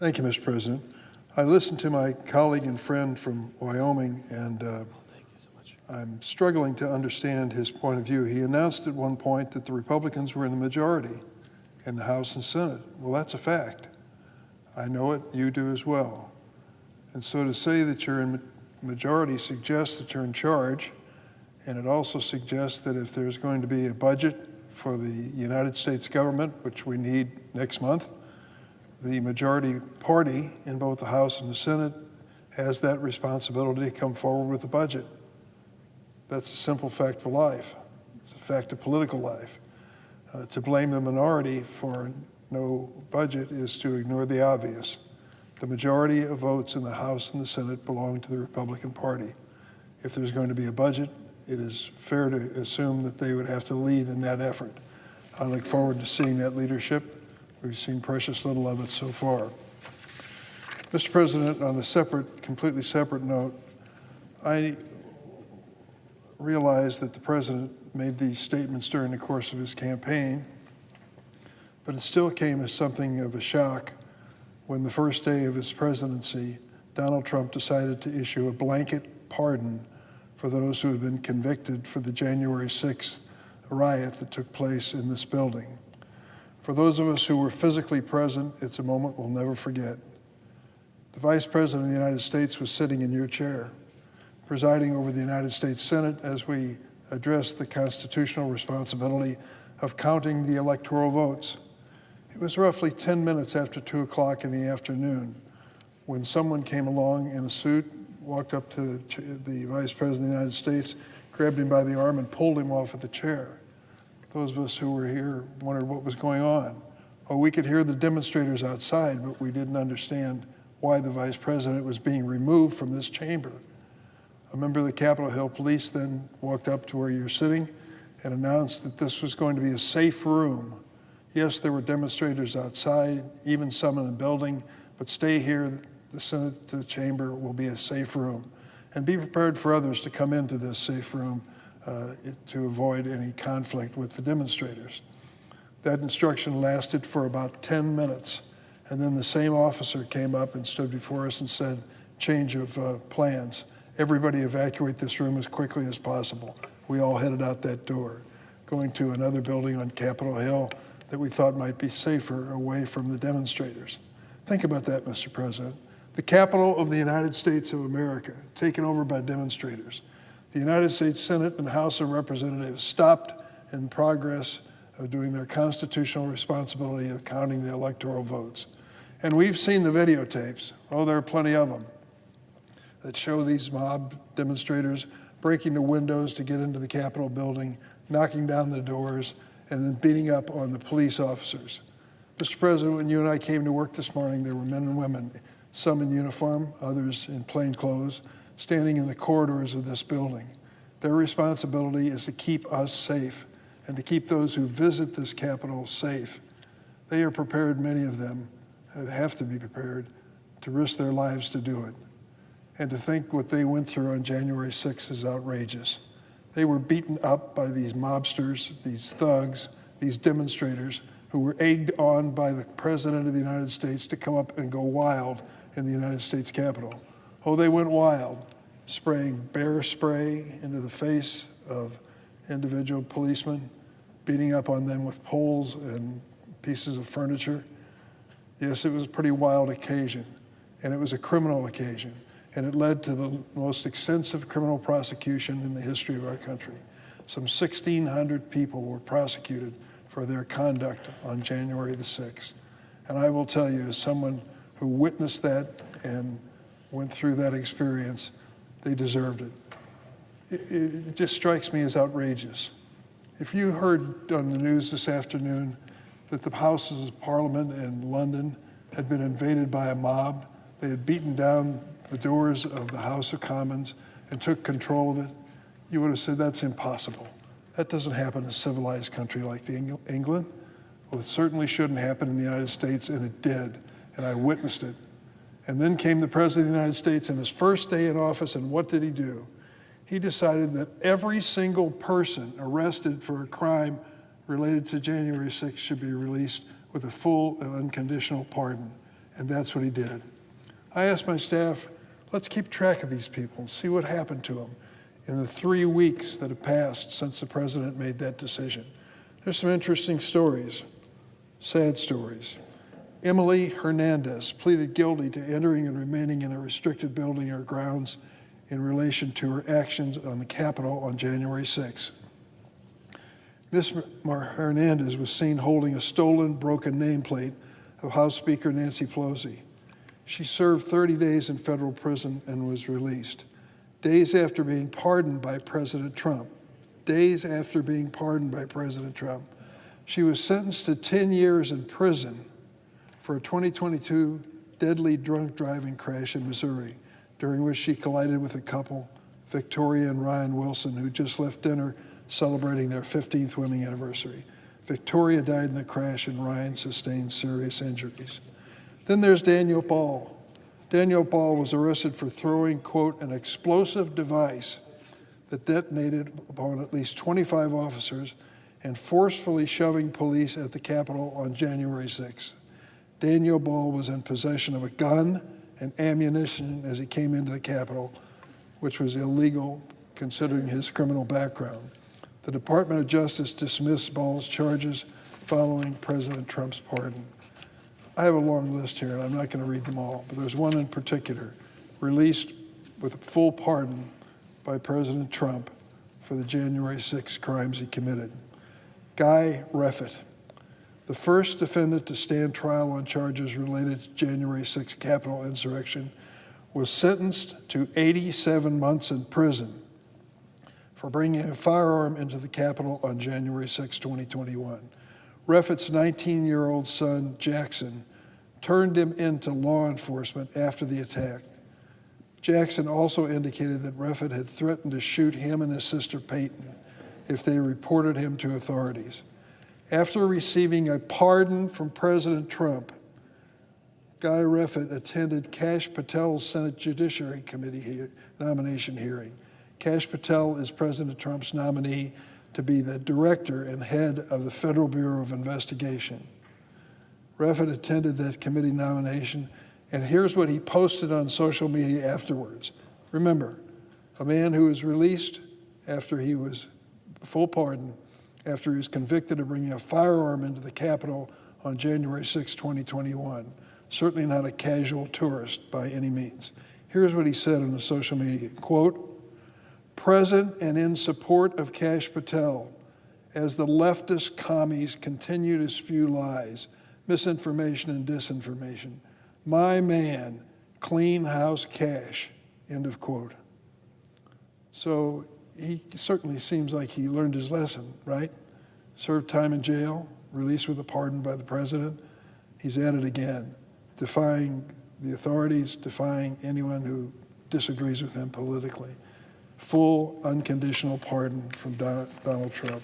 Thank you, Mr. President. I listened to my colleague and friend from Wyoming, and Thank you so much. I'm struggling to understand his point of view. He announced at one point that the Republicans were in the majority in the House and Senate. Well, that's a fact. I know it, you do as well. And so to say that you're in majority suggests that you're in charge, and it also suggests that if there's going to be a budget for the United States government, which we need next month, the majority party in both the House and the Senate has that responsibility to come forward with a budget. That's a simple fact of life. It's a fact of political life. To blame the minority for no budget is to ignore the obvious. The majority of votes in the House and the Senate belong to the Republican Party. If there's going to be a budget, it is fair to assume that they would have to lead in that effort. I look forward to seeing that leadership. We've seen precious little of it so far. Mr. President, on a completely separate note, I realize that the President made these statements during the course of his campaign, but it still came as something of a shock when the first day of his presidency, Donald Trump decided to issue a blanket pardon for those who had been convicted for the January 6th riot that took place in this building. For those of us who were physically present, it's a moment we'll never forget. The Vice President of the United States was sitting in your chair, presiding over the United States Senate as we addressed the constitutional responsibility of counting the electoral votes. It was roughly 10 minutes after 2 o'clock in the afternoon when someone came along in a suit, walked up to the Vice President of the United States, grabbed him by the arm and pulled him off of the chair. Those of us who were here wondered what was going on. Oh, we could hear the demonstrators outside, but we didn't understand why the Vice President was being removed from this chamber. A member of the Capitol Hill Police then walked up to where you're sitting and announced that this was going to be a safe room. Yes, there were demonstrators outside, even some in the building, but stay here. The Senate chamber will be a safe room. And be prepared for others to come into this safe room to avoid any conflict with the demonstrators. That instruction lasted for about 10 minutes. And then the same officer came up and stood before us and said, change of plans. Everybody evacuate this room as quickly as possible. We all headed out that door, going to another building on Capitol Hill that we thought might be safer away from the demonstrators. Think about that, Mr. President. The capital of the United States of America, taken over by demonstrators. The United States Senate and House of Representatives stopped in progress of doing their constitutional responsibility of counting the electoral votes. And we've seen the videotapes, oh, there are plenty of them, that show these mob demonstrators breaking the windows to get into the Capitol building, knocking down the doors, and then beating up on the police officers. Mr. President, when you and I came to work this morning, there were men and women, some in uniform, others in plain clothes, standing in the corridors of this building. Their responsibility is to keep us safe and to keep those who visit this Capitol safe. They are prepared, many of them have to be prepared to risk their lives to do it. And to think what they went through on January 6th is outrageous. They were beaten up by these mobsters, these thugs, these demonstrators who were egged on by the President of the United States to come up and go wild in the United States Capitol. Oh, they went wild, spraying bear spray into the face of individual policemen, beating up on them with poles and pieces of furniture. Yes, it was a pretty wild occasion, and it was a criminal occasion, and it led to the most extensive criminal prosecution in the history of our country. Some 1,600 people were prosecuted for their conduct on January the 6th. And I will tell you, as someone who witnessed that and went through that experience, they deserved it. It just strikes me as outrageous. If you heard on the news this afternoon that the Houses of Parliament in London had been invaded by a mob, they had beaten down the doors of the House of Commons and took control of it, you would have said that's impossible. That doesn't happen in a civilized country like England. Well, it certainly shouldn't happen in the United States, and it did, and I witnessed it. And then came the President of the United States in his first day in office, and what did he do? He decided that every single person arrested for a crime related to January 6th should be released with a full and unconditional pardon. And that's what he did. I asked my staff, let's keep track of these people and see what happened to them in the 3 weeks that have passed since the president made that decision. There's some interesting stories, sad stories. Emily Hernandez pleaded guilty to entering and remaining in a restricted building or grounds in relation to her actions on the Capitol on January 6. Ms. Hernandez was seen holding a stolen, broken nameplate of House Speaker Nancy Pelosi. She served 30 days in federal prison and was released. Days after being pardoned by President Trump, she was sentenced to 10 years in prison for a 2022 deadly drunk driving crash in Missouri, during which she collided with a couple, Victoria and Ryan Wilson, who just left dinner celebrating their 15th wedding anniversary. Victoria died in the crash and Ryan sustained serious injuries. Then there's Daniel Ball. Daniel Ball was arrested for throwing, quote, an explosive device that detonated upon at least 25 officers and forcefully shoving police at the Capitol on January 6th. Daniel Ball was in possession of a gun and ammunition as he came into the Capitol, which was illegal considering his criminal background. The Department of Justice dismissed Ball's charges following President Trump's pardon. I have a long list here, and I'm not going to read them all, but there's one in particular, released with a full pardon by President Trump for the January 6 crimes he committed. Guy Reffitt, the first defendant to stand trial on charges related to January 6 Capitol insurrection, was sentenced to 87 months in prison for bringing a firearm into the Capitol on January 6, 2021. Reffitt's 19-year-old son, Jackson, turned him into law enforcement after the attack. Jackson also indicated that Reffitt had threatened to shoot him and his sister Peyton if they reported him to authorities. After receiving a pardon from President Trump, Guy Reffitt attended Kash Patel's Senate Judiciary Committee nomination hearing. Kash Patel is President Trump's nominee to be the director and head of the Federal Bureau of Investigation. Reffitt attended that committee nomination, and here's what he posted on social media afterwards. Remember, a man who was released after he was full pardon, after he was convicted of bringing a firearm into the Capitol on January 6, 2021. Certainly not a casual tourist by any means. Here's what he said on the social media, quote, present and in support of Kash Patel as the leftist commies continue to spew lies, misinformation, and disinformation. My man, clean house Kash, end of quote. So he certainly seems like he learned his lesson, right? Served time in jail, released with a pardon by the president. He's at it again, defying the authorities, defying anyone who disagrees with him politically. Full, unconditional pardon from Donald Trump.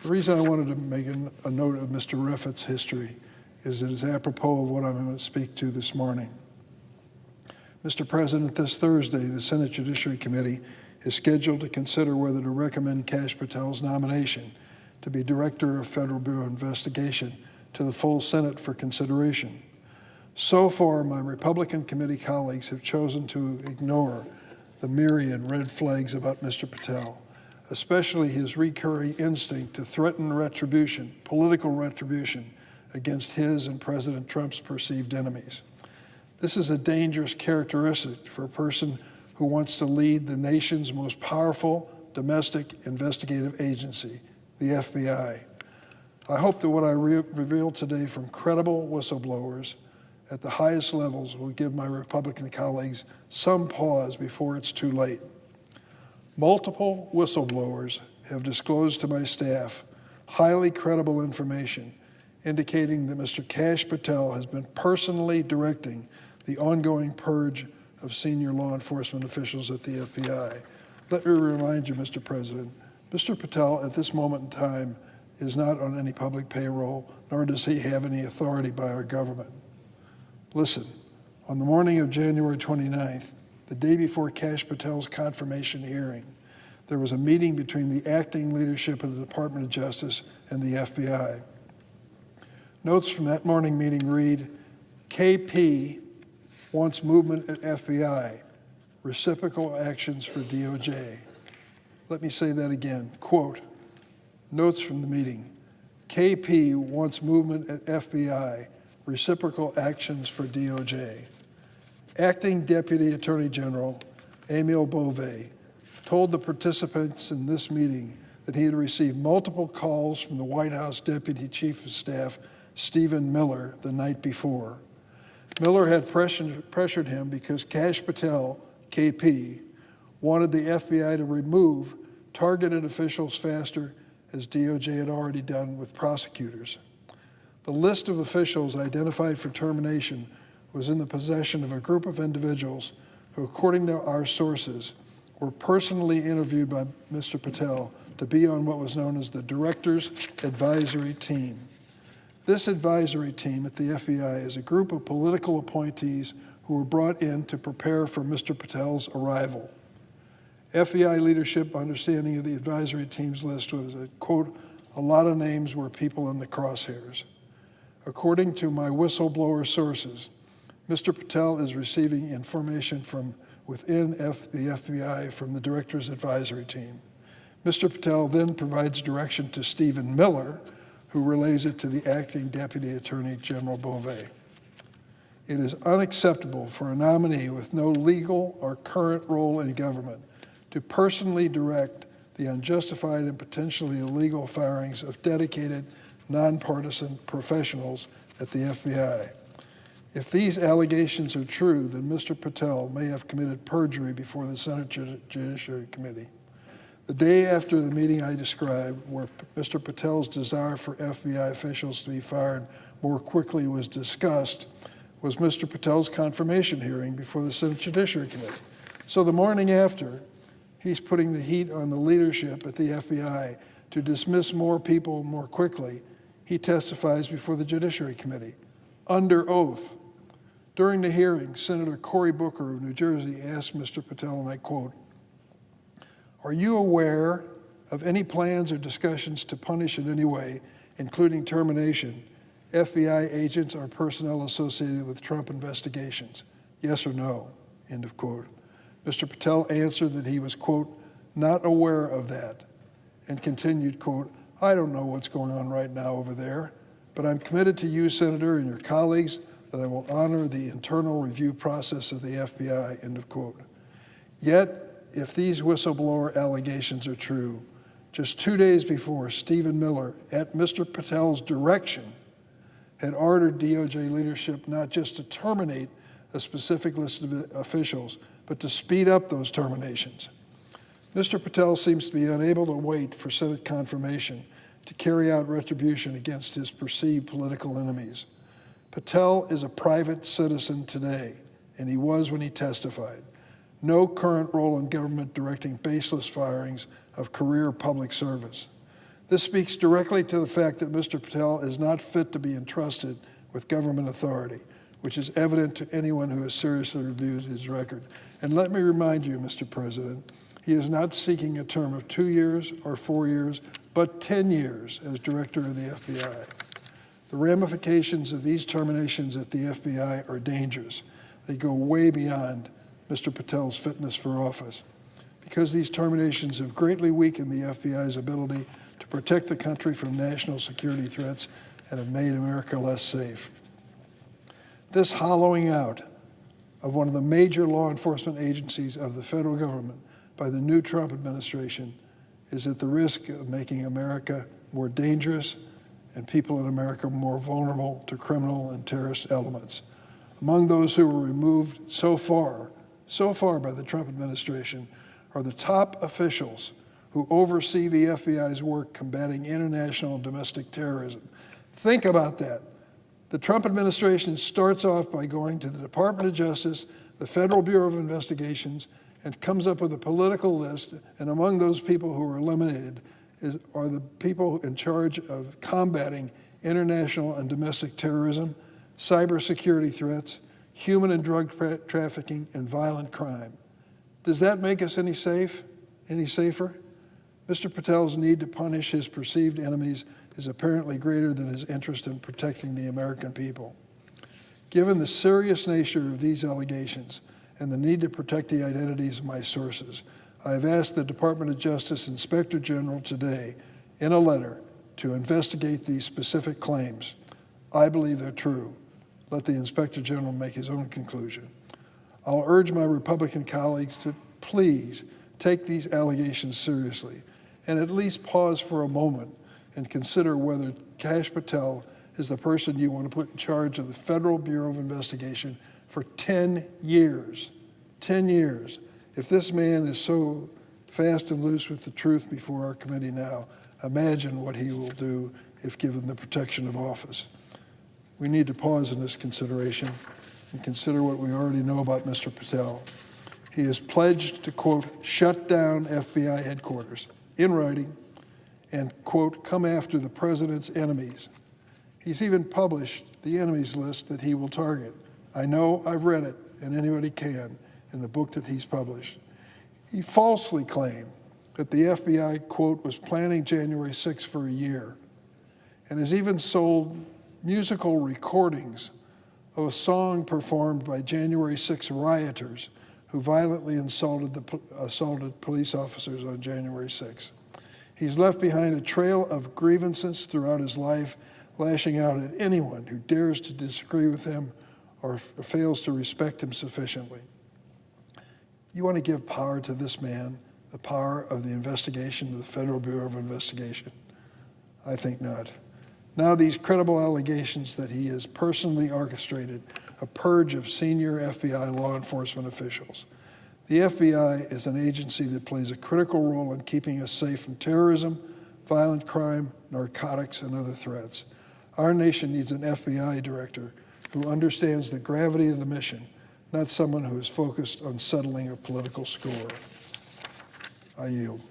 The reason I wanted to make a note of Mr. Reffitt's history is it is apropos of what I'm going to speak to this morning. Mr. President, this Thursday, the Senate Judiciary Committee is scheduled to consider whether to recommend Kash Patel's nomination to be Director of Federal Bureau of Investigation to the full Senate for consideration. So far, my Republican committee colleagues have chosen to ignore the myriad red flags about Mr. Patel, especially his recurring instinct to threaten retribution, political retribution, against his and President Trump's perceived enemies. This is a dangerous characteristic for a person who wants to lead the nation's most powerful domestic investigative agency, the FBI. I hope that what I reveal today from credible whistleblowers at the highest levels will give my Republican colleagues some pause before it's too late. Multiple whistleblowers have disclosed to my staff highly credible information indicating that Mr. Kash Patel has been personally directing the ongoing purge of senior law enforcement officials at the FBI. Let me remind you, Mr. President, Mr. Patel at this moment in time is not on any public payroll, nor does he have any authority by our government. Listen, on the morning of January 29th, the day before Kash Patel's confirmation hearing, there was a meeting between the acting leadership of the Department of Justice and the FBI. Notes from that morning meeting read, KP wants movement at FBI, reciprocal actions for DOJ. Let me say that again, quote, notes from the meeting. KP wants movement at FBI, reciprocal actions for DOJ. Acting Deputy Attorney General Emil Bove told the participants in this meeting that he had received multiple calls from the White House Deputy Chief of Staff Stephen Miller the night before. Miller had pressured him because Kash Patel, KP, wanted the FBI to remove targeted officials faster, as DOJ had already done with prosecutors. The list of officials identified for termination was in the possession of a group of individuals who, according to our sources, were personally interviewed by Mr. Patel to be on what was known as the Director's Advisory Team. This advisory team at the FBI is a group of political appointees who were brought in to prepare for Mr. Patel's arrival. FBI leadership understanding of the advisory team's list was that, quote, a lot of names were people in the crosshairs. According to my whistleblower sources, Mr. Patel is receiving information from within the FBI from the Director's Advisory Team. Mr. Patel then provides direction to Stephen Miller, who relays it to the Acting Deputy Attorney General Bove. It is unacceptable for a nominee with no legal or current role in government to personally direct the unjustified and potentially illegal firings of dedicated, nonpartisan professionals at the FBI. If these allegations are true, then Mr. Patel may have committed perjury before the Senate Judiciary Committee. The day after the meeting I described, where Mr. Patel's desire for FBI officials to be fired more quickly was discussed, was Mr. Patel's confirmation hearing before the Senate Judiciary Committee. So the morning after, he's putting the heat on the leadership at the FBI to dismiss more people more quickly. He testifies before the Judiciary Committee, under oath. During the hearing, Senator Cory Booker of New Jersey asked Mr. Patel, and I quote, "Are you aware of any plans or discussions to punish in any way, including termination, FBI agents or personnel associated with Trump investigations? Yes or no?" End of quote. Mr. Patel answered that he was, quote, "not aware of that," and continued, quote, "I don't know what's going on right now over there, but I'm committed to you, Senator, and your colleagues that I will honor the internal review process of the FBI," end of quote. Yet, if these whistleblower allegations are true, just 2 days before, Stephen Miller, at Mr. Patel's direction, had ordered DOJ leadership not just to terminate a specific list of officials, but to speed up those terminations. Mr. Patel seems to be unable to wait for Senate confirmation to carry out retribution against his perceived political enemies. Patel is a private citizen today, and he was when he testified. No current role in government directing baseless firings of career public service. This speaks directly to the fact that Mr. Patel is not fit to be entrusted with government authority, which is evident to anyone who has seriously reviewed his record. And let me remind you, Mr. President, he is not seeking a term of 2 years or 4 years, but 10 years as director of the FBI. The ramifications of these terminations at the FBI are dangerous. They go way beyond Mr. Patel's fitness for office, because these terminations have greatly weakened the FBI's ability to protect the country from national security threats and have made America less safe. This hollowing out of one of the major law enforcement agencies of the federal government by the new Trump administration is at the risk of making America more dangerous and people in America more vulnerable to criminal and terrorist elements. Among those who were removed so far by the Trump administration are the top officials who oversee the FBI's work combating international and domestic terrorism. Think about that. The Trump administration starts off by going to the Department of Justice, the Federal Bureau of Investigations, and comes up with a political list, and among those people who are eliminated are the people in charge of combating international and domestic terrorism, cybersecurity threats, human and drug trafficking, and violent crime. Does that make us any safer? Mr. Patel's need to punish his perceived enemies is apparently greater than his interest in protecting the American people. Given the serious nature of these allegations and the need to protect the identities of my sources, I have asked the Department of Justice Inspector General today in a letter to investigate these specific claims. I believe they're true. Let the Inspector General make his own conclusion. I'll urge my Republican colleagues to please take these allegations seriously and at least pause for a moment and consider whether Kash Patel is the person you want to put in charge of the Federal Bureau of Investigation for 10 years. 10 years. If this man is so fast and loose with the truth before our committee now, imagine what he will do if given the protection of office. We need to pause in this consideration and consider what we already know about Mr. Patel. He has pledged to, quote, shut down FBI headquarters in writing and, quote, come after the president's enemies. He's even published the enemies list that he will target. I know, I've read it, and anybody can, in the book that he's published. He falsely claimed that the FBI, quote, was planning January 6th for a year, and has even sold musical recordings of a song performed by January 6 rioters who violently assaulted police officers on January 6. He's left behind a trail of grievances throughout his life, lashing out at anyone who dares to disagree with him or fails to respect him sufficiently. You want to give power to this man, the power of the investigation of the Federal Bureau of Investigation? I think not. Now these credible allegations that he has personally orchestrated a purge of senior FBI law enforcement officials. The FBI is an agency that plays a critical role in keeping us safe from terrorism, violent crime, narcotics, and other threats. Our nation needs an FBI director who understands the gravity of the mission, not someone who is focused on settling a political score. I yield.